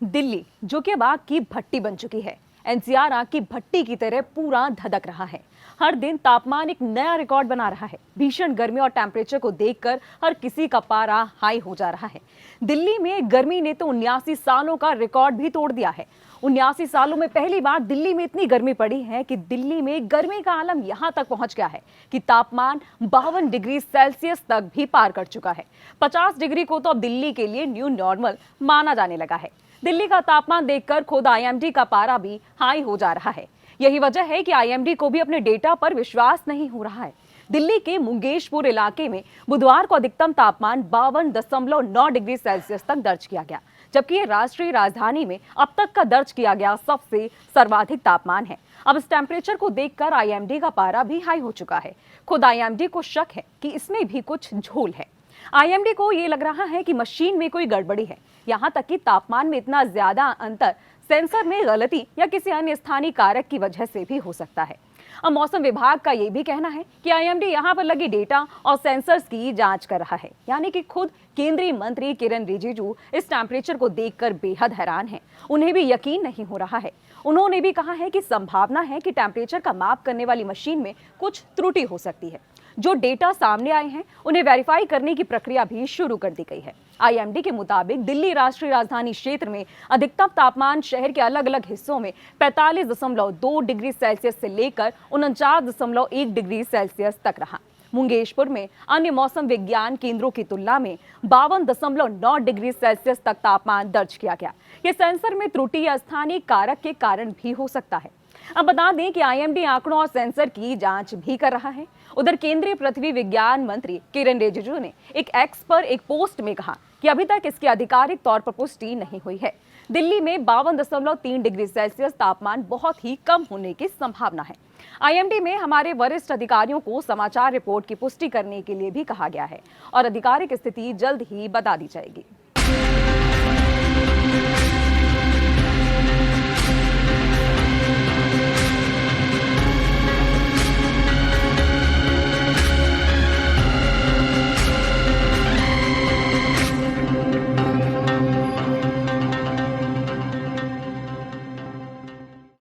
दिल्ली जो कि अब आग की भट्टी बन चुकी है, एनसीआर आग की भट्टी की तरह पूरा धधक रहा है। हर दिन तापमान एक नया रिकॉर्ड बना रहा है। भीषण गर्मी और टेम्परेचर को देखकर हर किसी का पारा हाई हो जा रहा है। दिल्ली में गर्मी ने तो 79 सालों का रिकॉर्ड भी तोड़ दिया है। 79 सालों में पहली बार दिल्ली में इतनी गर्मी पड़ी है कि दिल्ली में गर्मी का आलम यहां तक पहुंच गया है कि तापमान 52 डिग्री सेल्सियस तक भी पार कर चुका है। 50 डिग्री को तो अब दिल्ली के लिए न्यू नॉर्मल माना जाने लगा है। दिल्ली का तापमान देखकर खुद आईएमडी का पारा भी हाई हो जा रहा है। यही वजह है कि आईएमडी को भी अपने डेटा पर विश्वास नहीं हो रहा है। दिल्ली के मुंगेशपुर इलाके में बुधवार को अधिकतम तापमान 52.9 डिग्री सेल्सियस तक दर्ज किया गया, जबकि ये राष्ट्रीय राजधानी में अब तक का दर्ज किया गया सबसे सर्वाधिक तापमान है। अब इस टेम्परेचर को देखकर आईएमडी का पारा भी हाई हो चुका है। खुद आईएमडी को शक है कि इसमें भी कुछ झोल है। आईएमडी को ये लग रहा है कि मशीन में कोई गड़बड़ी है। यहाँ तक कि तापमान में इतना ज्यादा अंतर सेंसर में गलती या किसी अन्य स्थानीय कारक की वजह से भी हो सकता है। अब मौसम विभाग का ये भी कहना है कि आईएमडी यहाँ पर लगे डेटा और सेंसर्स की जांच कर रहा है। यानी कि खुद केंद्रीय मंत्री किरण रिजिजू इस टेम्परेचर को देखकर बेहद हैरान हैं। उन्हें भी यकीन नहीं हो रहा है। उन्होंने भी कहा है कि संभावना है कि टेम्परेचर का माप करने वाली मशीन में कुछ त्रुटि हो सकती है। जो डेटा सामने आए हैं उन्हें वेरीफाई करने की प्रक्रिया भी शुरू कर दी गई है। आईएमडी के मुताबिक दिल्ली राष्ट्रीय राजधानी क्षेत्र में अधिकतम तापमान शहर के अलग अलग हिस्सों में 45.2 डिग्री सेल्सियस से लेकर 49.1 डिग्री सेल्सियस तक रहा। मुंगेशपुर में अन्य मौसम विज्ञान केंद्रों की तुलना में 52.9 डिग्री सेल्सियस तक तापमान दर्ज किया गया। ये सेंसर में त्रुटि या स्थानीय कारक के कारण भी हो सकता है। अब बता दें कि आईएमडी आंकड़ों और सेंसर की जांच भी कर रहा है। उधर केंद्रीय पृथ्वी विज्ञान मंत्री किरण रिजिजू ने एक एक्स पर एक पोस्ट में कहा कि अभी तक इसकी आधिकारिक तौर पर पुष्टि नहीं हुई है। दिल्ली में 52.3 डिग्री सेल्सियस तापमान बहुत ही कम होने की संभावना है। आईएमडी में हमारे वरिष्ठ अधिकारियों को समाचार रिपोर्ट की पुष्टि करने के लिए भी कहा गया है और आधिकारिक स्थिति जल्द ही बता दी जाएगी।